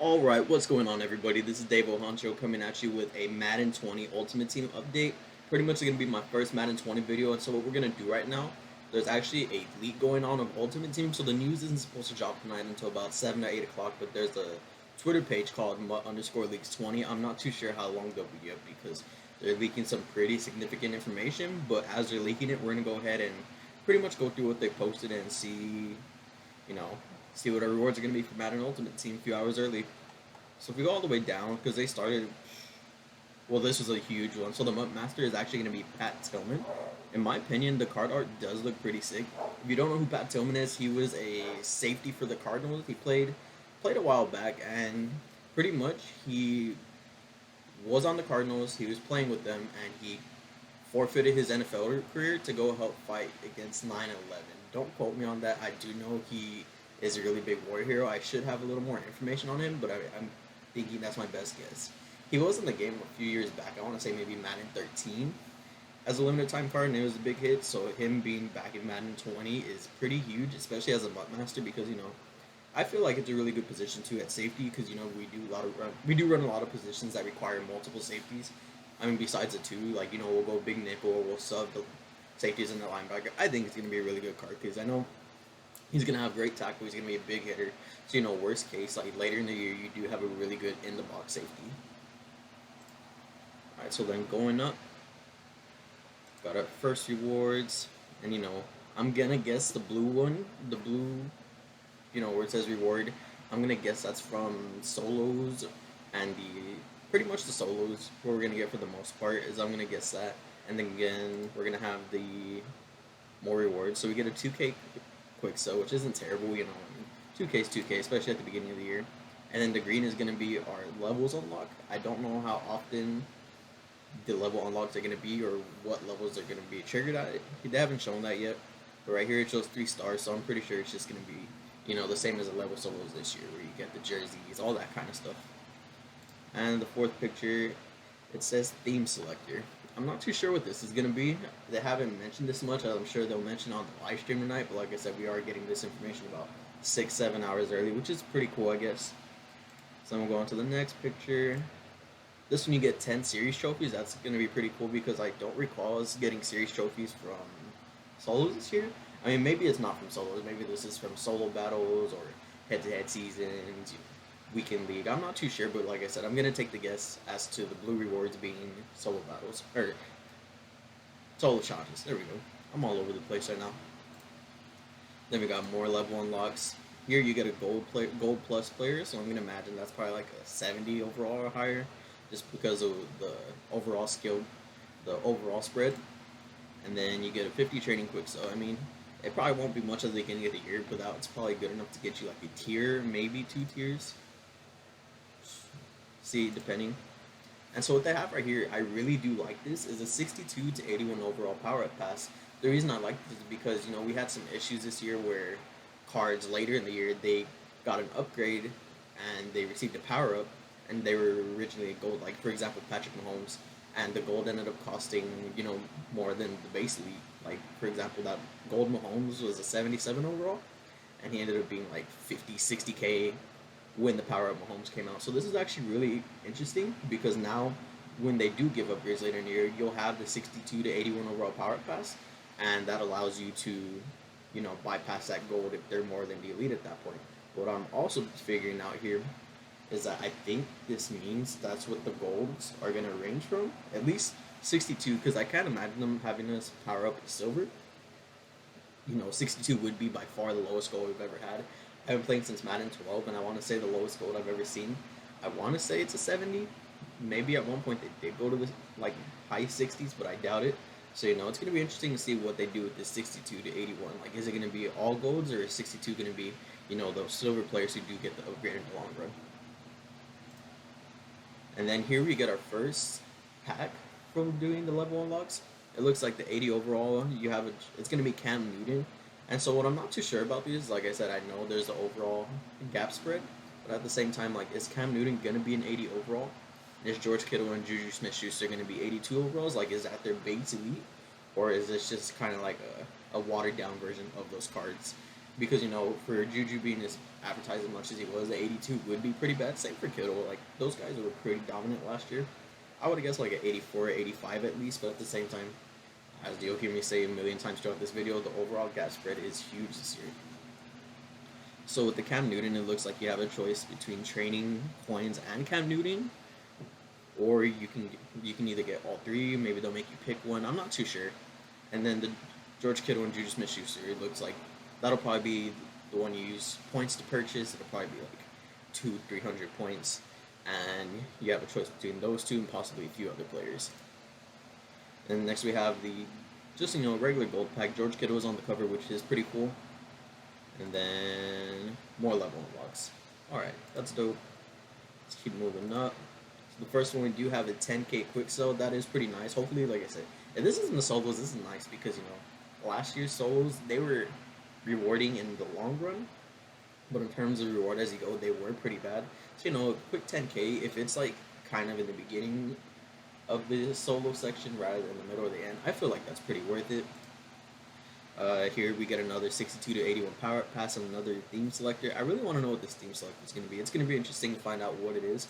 Alright, what's going on everybody? This is Dave Huncho coming at you with a Madden 20 Ultimate Team update. Pretty much going to be my first Madden 20 video, and so what we're going to do right now, there's actually a leak going on of Ultimate Team, so the news isn't supposed to drop tonight until about 7 or 8 o'clock, but there's a Twitter page called MUT_leaks20. I'm not too sure how long they'll be up because they're leaking some pretty significant information, but as they're leaking it, we're going to go ahead and pretty much go through what they posted and see, you know, see what our rewards are going to be for Madden Ultimate Team a few hours early. So if we go all the way down, because they started, well, this was a huge one. So the MUT Master is actually going to be Pat Tillman. In my opinion, the card art does look pretty sick. If you don't know who Pat Tillman is, he was a safety for the Cardinals. He played a while back, and pretty much he was on the Cardinals. He was playing with them, and he forfeited his NFL career to go help fight against 9/11. Don't quote me on that. I do know he is a really big war hero. I should have a little more information on him, but I'm thinking that's my best guess. He was in the game a few years back. I want to say maybe Madden 13 as a limited time card, and it was a big hit. So him being back in Madden 20 is pretty huge, especially as a MUT Master, because I feel like it's a really good position too at safety because we do run a lot of positions that require multiple safeties. I mean, besides the two, like we'll go big nickel or we'll sub the safeties and the linebacker. I think it's gonna be a really good card because I know he's gonna have great tackle. He's gonna be a big hitter. So worst case, like later in the year, you do have a really good in the box safety. All right, so then going up, got our first rewards, and I'm gonna guess the blue one, the blue, where it says reward. I'm gonna guess that's from solos, and pretty much the solos. What we're gonna get for the most part is I'm gonna guess that, and then again we're gonna have the more rewards. So we get a 2K quick sell, which isn't terrible, 2K is 2K, especially at the beginning of the year. And then the green is going to be our levels unlock. I don't know how often the level unlocks are going to be or what levels are going to be triggered at. They haven't shown that yet. But right here it shows 3 stars, so I'm pretty sure it's just going to be, the same as the level solos this year, where you get the jerseys, all that kind of stuff. And the fourth picture, it says theme selector. I'm not too sure what this is going to be. They haven't mentioned this much. I'm sure they'll mention on the live stream tonight, but like I said, we are getting this information about 6-7 hours early, which is pretty cool, I guess. So I'm going to go on to the next picture. This one you get 10 series trophies. That's going to be pretty cool because I don't recall us getting series trophies from solos this year. I mean, maybe it's not from solos. Maybe this is from solo battles or head-to-head seasons, weekend league. I'm not too sure, but like I said, I'm going to take the guess as to the blue rewards being solo battles, or solo challenges. There we go. I'm all over the place right now. Then we got more level unlocks. Here you get a gold plus player, so I'm going to imagine that's probably like a 70 overall or higher, just because of the overall skill, the overall spread. And then you get a 50 trading quick, so I mean, it probably won't be much at the beginning of the year, but that's probably good enough to get you like a tier, maybe 2 tiers. See, depending. And so what they have right here, I really do like this, is a 62 to 81 overall power up pass. The reason I like this is because, we had some issues this year where cards later in the year, they got an upgrade and they received a power up and they were originally a gold, like for example, Patrick Mahomes, and the gold ended up costing, more than the base elite. Like, for example, that gold Mahomes was a 77 overall and he ended up being like 50, 60K when the power up Mahomes came out. So this is actually really interesting because now when they do give upgrades later in the year, you'll have the 62 to 81 overall power up pass, and that allows you to, bypass that gold if they're more than the elite at that point. What I'm also figuring out here is that I think this means that's what the golds are going to range from, at least 62, because I can't imagine them having us power up silver. 62 would be by far the lowest gold we've ever had. I haven't played since Madden 12, and I want to say the lowest gold I've ever seen. I want to say it's a 70. Maybe at one point they did go to the high 60s, but I doubt it. So it's going to be interesting to see what they do with this 62 to 81. Like, is it going to be all golds, or is 62 going to be those silver players who do get the upgrade in the long run? And then here we get our first pack from doing the level unlocks. It looks like the 80 overall. It's going to be Cam Newton. And so what I'm not too sure about these, like I said, I know there's the overall gap spread, but at the same time, like, is Cam Newton going to be an 80 overall? Is George Kittle and Juju Smith-Schuster going to be 82 overalls? Like, is that their base elite? Or is this just kind of like a watered down version of those cards? because for Juju being as advertised as much as he was, the 82 would be pretty bad. Same for Kittle. Like those guys were pretty dominant last year. I would have guessed like an 84, 85 at least, but at the same time, as you'll hear me say a million times throughout this video, the overall gap spread is huge this year. So with the Cam Newton, it looks like you have a choice between training coins and Cam Newton, or you can either get all three. Maybe they'll make you pick one. I'm not too sure. And then the George Kittle and Juju Smith-Schuster, it looks like that'll probably be the one you use points to purchase. It'll probably be like 200-300 points, and you have a choice between those two and possibly a few other players. And next we have the just regular gold pack. George Kittle is on the cover, which is pretty cool. And then more level unlocks. Alright, that's dope. Let's keep moving up. So the first one, we do have a 10k quick sell. That is pretty nice. Hopefully, like I said, if this isn't the solos, this is nice because last year's solos, they were rewarding in the long run, but in terms of reward as you go, they were pretty bad. So quick 10k, if it's like kind of in the beginning of the solo section rather than the middle or the end, I feel like that's pretty worth it. Here we get another 62 to 81 power up pass and another theme selector. I really want to know what this theme selector is going to be. It's going to be interesting to find out what it is.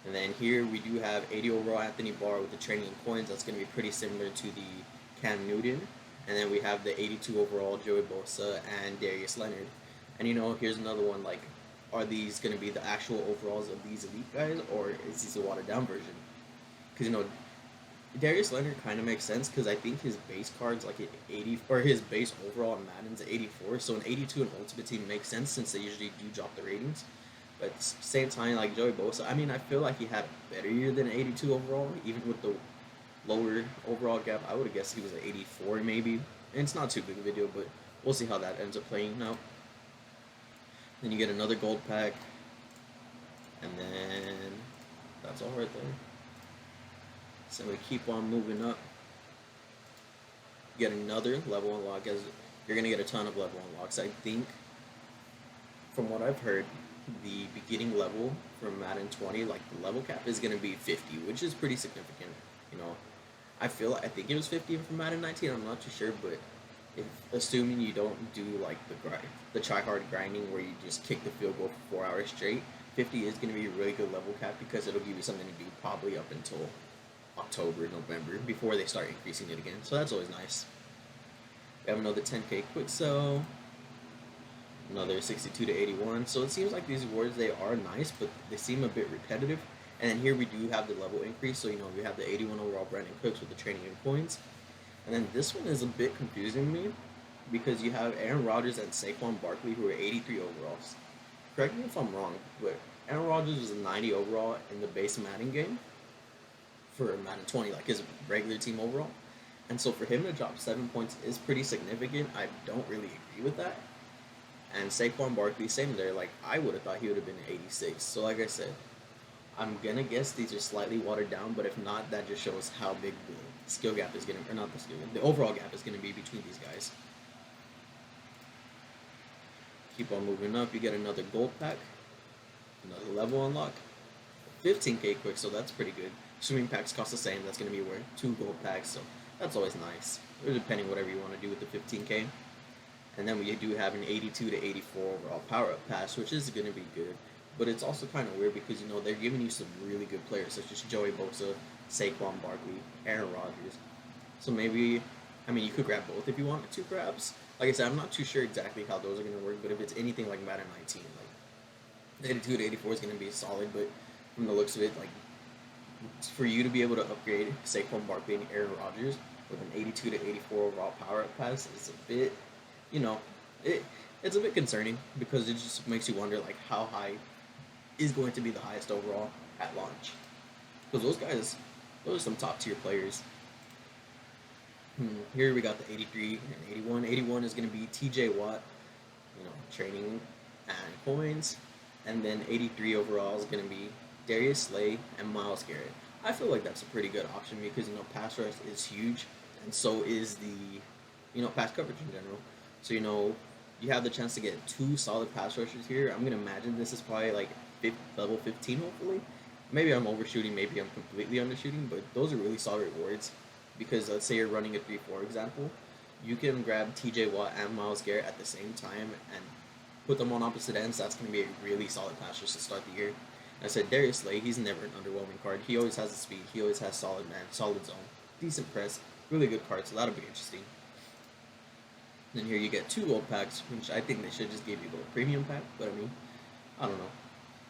And then here we do have 80 overall Anthony Barr with the training and coins. That's going to be pretty similar to the Cam Newton. And then we have the 82 overall Joey Bosa and Darius Leonard. And here's another one, like, are these going to be the actual overalls of these elite guys, or is this a watered down version? Because Darius Leonard kind of makes sense because I think his base card's like an 80, or his base overall in Madden's 84, so an 82 in Ultimate Team makes sense since they usually do drop the ratings. But at the same time, like Joey Bosa, I mean, I feel like he had a better year than an 82 overall, even with the lower overall gap. I would have guessed he was an 84 maybe, and it's not too big a video, but we'll see how that ends up playing out. Then you get another gold pack, and then that's all right there. So we keep on moving up. Get another level unlock, as you're gonna get a ton of level unlocks. I think, from what I've heard, the beginning level for Madden 20, like the level cap, is gonna be 50, which is pretty significant. I think it was 50 for Madden 19. I'm not too sure, but assuming you don't do like the try hard grinding where you just kick the field goal for 4 hours straight, 50 is gonna be a really good level cap because it'll give you something to do probably up until October, November, before they start increasing it again. So that's always nice. We have another 10k quick sell, another 62 to 81. So it seems like these rewards, they are nice, but they seem a bit repetitive. And then here we do have the level increase. So we have the 81 overall Brandon Cooks with the training and coins. And then this one is a bit confusing to me because you have Aaron Rodgers and Saquon Barkley, who are 83 overalls. Correct me if I'm wrong, but Aaron Rodgers was a 90 overall in the base Madden game for Madden 20, like his regular team overall. And so for him to drop 7 points is pretty significant. I don't really agree with that. And Saquon Barkley, same there. Like, I would have thought he would have been 86. So like I said, I'm going to guess these are slightly watered down, but if not, that just shows how big the skill gap is going to, or not the skill gap, the overall gap is going to be between these guys. Keep on moving up. You get another gold pack, another level unlock, 15k quick, so that's pretty good. Swimming packs cost the same. That's going to be worth 2 gold packs, so that's always nice. Or depending whatever you want to do with the 15k. And then we do have an 82 to 84 overall power up pass, which is going to be good. But it's also kind of weird because they're giving you some really good players such as Joey Bosa, Saquon Barkley, Aaron Rodgers. So maybe, I mean, you could grab both if you wanted to, perhaps. Like I said, I'm not too sure exactly how those are going to work, but if it's anything like Madden 19, like 82 to 84 is going to be solid. But from the looks of it, like, for you to be able to upgrade Saquon Barkley and Aaron Rodgers with an 82 to 84 overall power up pass is a bit, it's a bit concerning because it just makes you wonder, like, how high is going to be the highest overall at launch. Because those are some top tier players. Here we got the 83 and 81. 81 is going to be TJ Watt, training and coins. And then 83 overall is going to be Darius Slay and Myles Garrett. I feel like that's a pretty good option because pass rush is huge, and so is the pass coverage in general. So you have the chance to get 2 solid pass rushers here. I'm gonna imagine this is probably like level 15, hopefully. Maybe I'm overshooting, maybe I'm completely undershooting, but those are really solid rewards because let's say you're running a 3-4 example, you can grab TJ Watt and Myles Garrett at the same time and put them on opposite ends. That's going to be a really solid pass rush to start the year. I said Darius Slay, he's never an underwhelming card. He always has the speed. He always has solid man, solid zone, decent press, really good card. So that'll be interesting. Then here you get 2 gold packs, which I think they should just give you a little premium pack. But I mean, I don't know.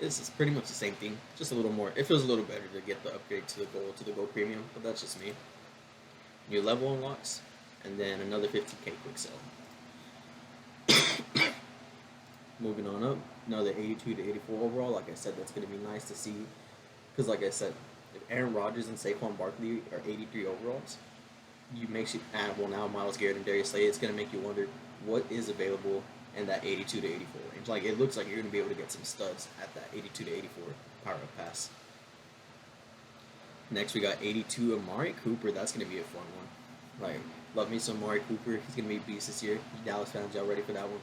It's pretty much the same thing, just a little more. It feels a little better to get the upgrade to the gold premium, but that's just me. New level unlocks, and then another 50k quick sell. Moving on up, another 82 to 84 overall. Like I said, that's going to be nice to see, because like I said, if Aaron Rodgers and Saquon Barkley are 83 overalls, you makes you add well now Myles Garrett and Darius Slay. It's going to make you wonder what is available in that 82 to 84 range. Like it looks like you're going to be able to get some studs at that 82 to 84 power up pass. Next we got 82 Amari Cooper. That's going to be a fun one. Like love me some Amari Cooper. He's going to be a beast this year. Dallas fans, y'all ready for that one?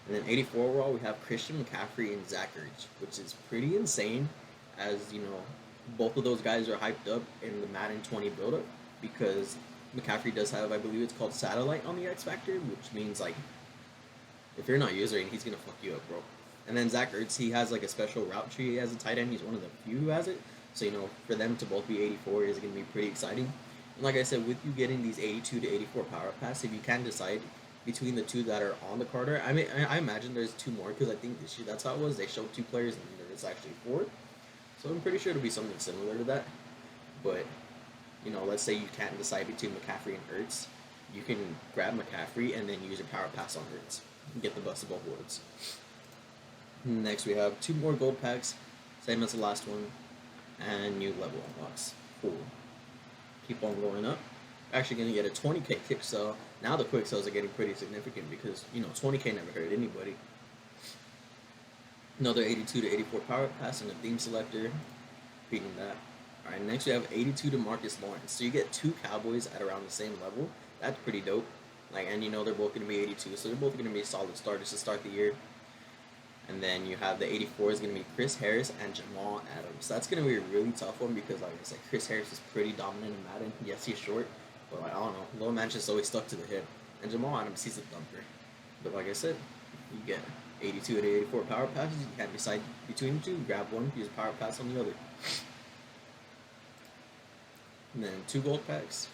And then 84 overall, we have Christian McCaffrey and Zach Ertz, which is pretty insane, as you know, both of those guys are hyped up in the Madden 20 build-up, because McCaffrey does have, I believe it's called Satellite on the X Factor, which means like if you're not using it, he's gonna fuck you up, bro. And then Zach Ertz, he has like a special route tree as a tight end. He's one of the few who has it. So you know, for them to both be 84 is gonna be pretty exciting. And like I said, with you getting these 82 to 84 power up pass, if you can decide between the 2 that are on the Carter, I mean, I imagine there's 2 more, because I think this year that's how it was. They showed 2 players and there's actually 4. So I'm pretty sure it'll be something similar to that. But you know, let's say you can't decide between McCaffrey and Ertz, you can grab McCaffrey and then use your power pass on Ertz and get the best of both worlds. Next we have 2 more gold packs, same as the last one, and new level unlocks. Cool. Keep on going up. Actually going to get a 20k quick sell. Now the quick sells are getting pretty significant because, you know, 20k never hurt anybody. Another 82 to 84 power pass and a theme selector. Beating that. Alright, next we have 82 to Marcus Lawrence. So you get 2 Cowboys at around the same level. That's pretty dope. Like, and you know they're both going to be 82, so they're both going to be solid starters to start the year. And then you have the 84 is going to be Chris Harris and Jamal Adams. That's going to be a really tough one because, like I said, Chris Harris is pretty dominant in Madden. Yes, he's short, but like, I don't know. Little man just always stuck to the hip. And Jamal Adams, he's a thumper. But like I said, you get 82 to 84 power passes. You can't decide between the 2. Grab one, use a power pass on the other. And then 2 gold packs.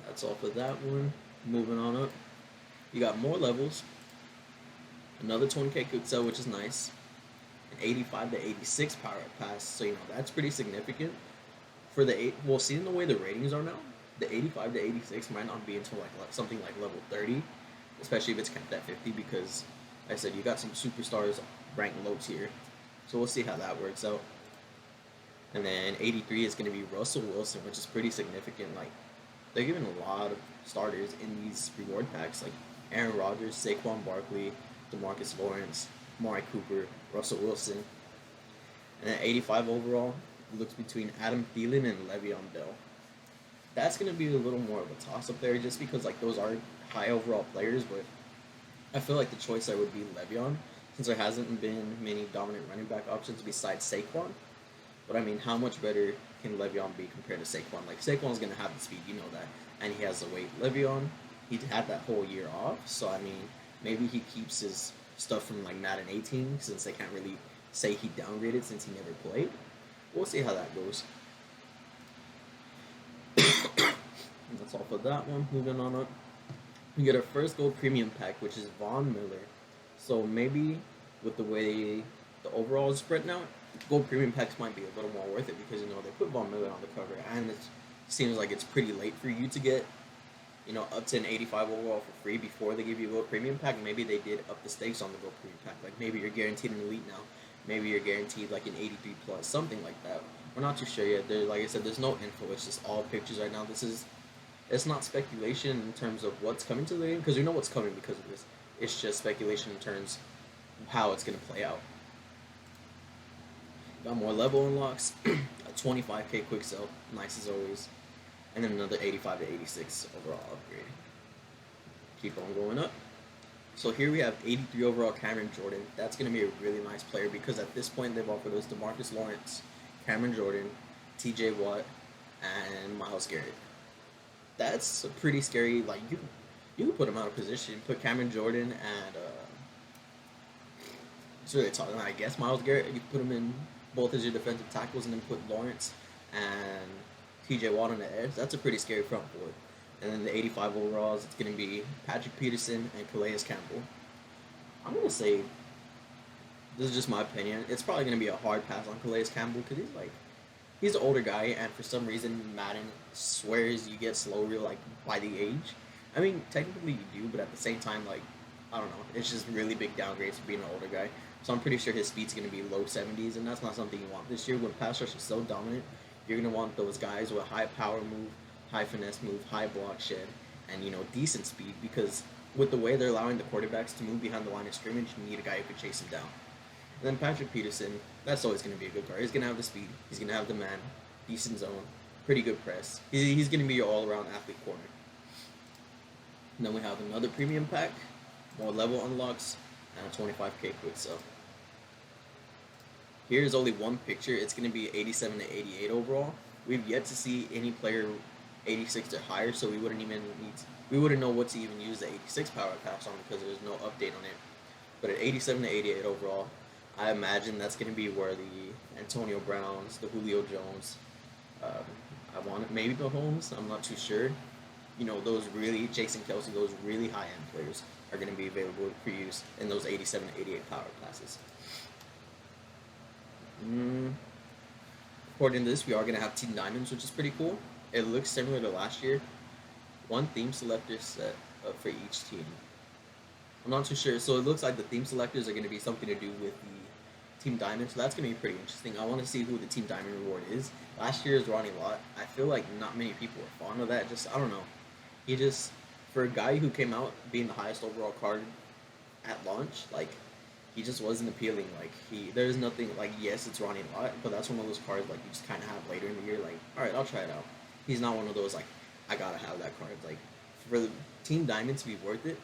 That's all for that one. Moving on up. You got more levels. Another 20k quick sell, which is nice. An 85 to 86 power up pass. So, you know, that's pretty significant. For the 8, well, seeing the way the ratings are now, the 85 to 86 might not be until like something like level 30. Especially if it's capped at 50, because, like I said, you got some superstars ranked low tier. So we'll see how that works out. And then 83 is going to be Russell Wilson, which is pretty significant. Like, they're giving a lot of starters in these reward packs, like Aaron Rodgers, Saquon Barkley, DeMarcus Lawrence, Amari Cooper, Russell Wilson. And then 85 overall, it looks between Adam Thielen and Le'Veon Bell. That's going to be a little more of a toss-up there, just because like those are high overall players, but I feel like the choice there would be Le'Veon, since there hasn't been many dominant running back options besides Saquon. But I mean, how much better can Le'Veon be compared to Saquon? Like, Saquon's going to have the speed, you know that, and he has the weight. Le'Veon, he had that whole year off, so I mean, maybe he keeps his stuff from like Madden 18, since they can't really say he downgraded since he never played. We'll see how that goes. And that's all for that one. Moving on up. We get our first gold premium pack, which is Von Miller. So maybe with the way the overall is spread out, gold premium packs might be a little more worth it, because, you know, they put Von Miller on the cover, and it seems like it's pretty late for you to get, you know, up to an 85 overall for free before they give you a gold premium pack. Maybe they did up the stakes on the gold premium pack. Like, maybe you're guaranteed an elite now. Maybe you're guaranteed like an 83 plus, something like that. We're not too sure yet. There, like I said, there's no info. It's just all pictures right now. It's not speculation in terms of what's coming to the game, because we know what's coming because of this. It's just speculation in terms of how it's going to play out. Got more level unlocks, a 25k quick sell, nice as always, and then another 85 to 86 overall upgrade. Keep on going up. So here we have 83 overall Cameron Jordan. That's going to be a really nice player, because at this point they've offered us DeMarcus Lawrence, Cameron Jordan, TJ Watt, and Myles Garrett. That's a pretty scary, like, You could put him out of position. Put Cameron Jordan and it's really talking. I guess Miles Garrett. You could put him in both as your defensive tackles, and then put Lawrence and T.J. Watt on the edge. That's a pretty scary front four. And then the 85 overalls, it's going to be Patrick Peterson and Calais Campbell. I'm going to say, this is just my opinion, it's probably going to be a hard pass on Calais Campbell because he's an older guy, and for some reason Madden swears you get slower like by the age. I mean, technically you do, but at the same time, like, I don't know, it's just really big downgrades for being an older guy. So I'm pretty sure his speed's going to be low 70s, and that's not something you want this year. When pass rush is so dominant, you're going to want those guys with high power move, high finesse move, high block shed, and decent speed, because with the way they're allowing the quarterbacks to move behind the line of scrimmage, you need a guy who can chase him down. And then Patrick Peterson, that's always going to be a good card. He's going to have the speed. He's going to have the man, decent zone, pretty good press. He's going to be your all-around athlete corner. And then we have another premium pack, more level unlocks, and a 25k quick sell. Here's only one picture. It's going to be 87 to 88 overall. We've yet to see any player 86 or higher, so we wouldn't know what to even use the 86 power pass on because there's no update on it. But at 87 to 88 overall, I imagine that's going to be where the Antonio Browns, the Julio Jones, I want it, maybe Mahomes, I'm not too sure. Those really, Jason Kelsey, those really high-end players are going to be available for use in those 87 to 88 power passes. According to this, we are going to have Team Diamonds, which is pretty cool. It looks similar to last year. One theme selector set up for each team. I'm not too sure. So it looks like the theme selectors are going to be something to do with the Team Diamond. So that's going to be pretty interesting. I want to see who the Team Diamond reward is. Last year's Ronnie Lott. I feel like not many people are fond of that. I don't know. For a guy who came out being the highest overall card at launch, like, he just wasn't appealing. Like, there's nothing, like, yes, it's Ronnie Lott, but that's one of those cards, like, you just kind of have later in the year, like, alright, I'll try it out. He's not one of those, like, I gotta have that card. Like, for the Team Diamond to be worth it,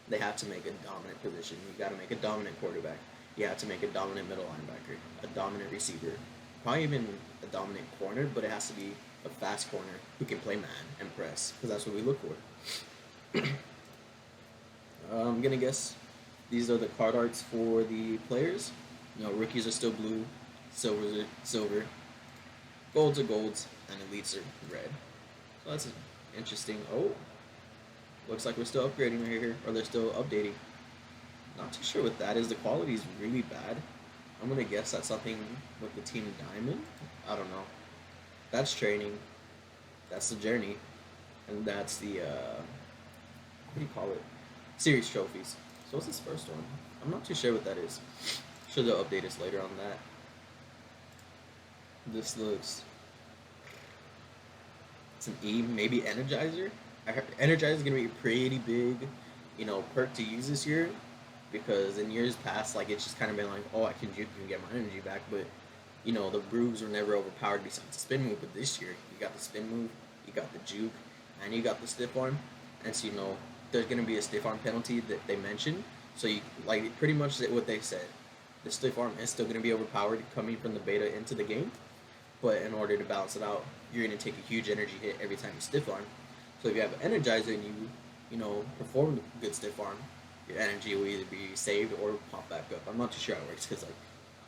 they have to make a dominant position. You gotta make a dominant quarterback. You have to make a dominant middle linebacker, a dominant receiver, probably even a dominant corner, but it has to be a fast corner who can play man and press, because that's what we look for. I'm gonna guess these are the card arts for the players. Rookies are still blue, silvers are silver, golds are golds, and elites are red. So that's interesting. Oh, looks like we're still upgrading right here, or they're still updating. Not too sure what that is. The quality is really bad. I'm gonna guess that's something with the Team Diamond. I don't know. That's training. That's the journey, and that's the what do you call it? Series trophies. So what's this first one? I'm not too sure what that is. Sure, they'll update us later on that. This looks. It's an E, maybe Energizer. I heard Energizer is gonna be a pretty big, perk to use this year, because in years past, like, it's just kind of been like, oh, I can juke and get my energy back, but the grooves were never overpowered besides the spin move. But this year, you got the spin move, you got the juke, and you got the stiff arm, and so there's gonna be a stiff arm penalty that they mentioned. So you pretty much what they said. The stiff arm is still gonna be overpowered coming from the beta into the game, but in order to balance it out, you're gonna take a huge energy hit every time you stiff arm. So if you have an Energizer and you perform a good stiff arm, your energy will either be saved or pop back up. I'm not too sure how it works, because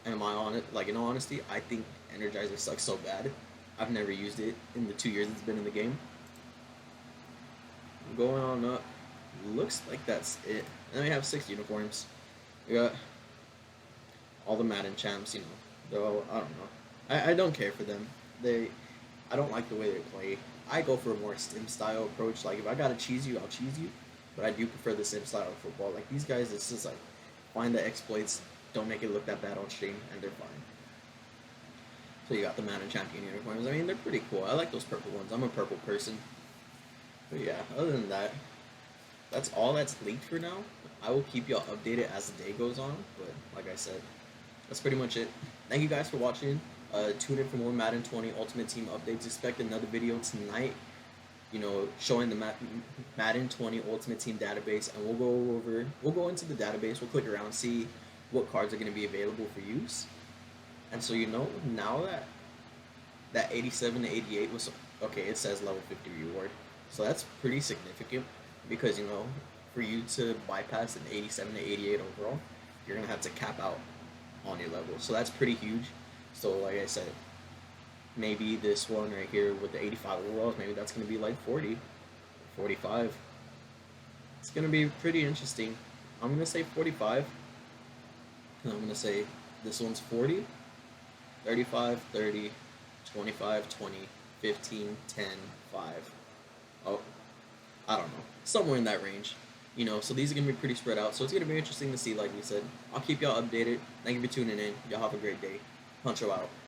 am I on it? Like, in all honesty, I think Energizer sucks so bad. I've never used it in the 2 years it's been in the game. Going on up. Looks like that's it. And then we have 6 uniforms. We got all the Madden champs, Though, I don't know. I don't care for them. I don't like the way they play. I go for a more sim style approach. Like, if I gotta cheese you, I'll cheese you. But I do prefer the sim style of football. Like, these guys, it's just like, find the exploits, don't make it look that bad on stream, and they're fine. So you got the Madden champion uniforms. I mean, they're pretty cool. I like those purple ones. I'm a purple person. But yeah, other than that, that's all that's leaked for now. I will keep y'all updated as the day goes on, but like I said, that's pretty much it. Thank you guys for watching. Tune in for more Madden 20 Ultimate Team updates. Expect another video tonight, showing the Madden 20 Ultimate Team database, and we'll go into the database, we'll click around, see what cards are going to be available for use. And so now that 87 to 88 was, okay, it says level 50 reward. So that's pretty significant. because for you to bypass an 87 to 88 overall, you're gonna have to cap out on your level. So that's pretty huge. So like I said, maybe this one right here with the 85 overalls, maybe that's gonna be like 40, 45. It's gonna be pretty interesting. I'm gonna say 45. And I'm gonna say this one's 40, 35, 30, 25, 20, 15, 10, 5. Oh, I don't know. Somewhere in that range. So these are going to be pretty spread out. So it's going to be interesting to see, like we said. I'll keep y'all updated. Thank you for tuning in. Y'all have a great day. Huncho out.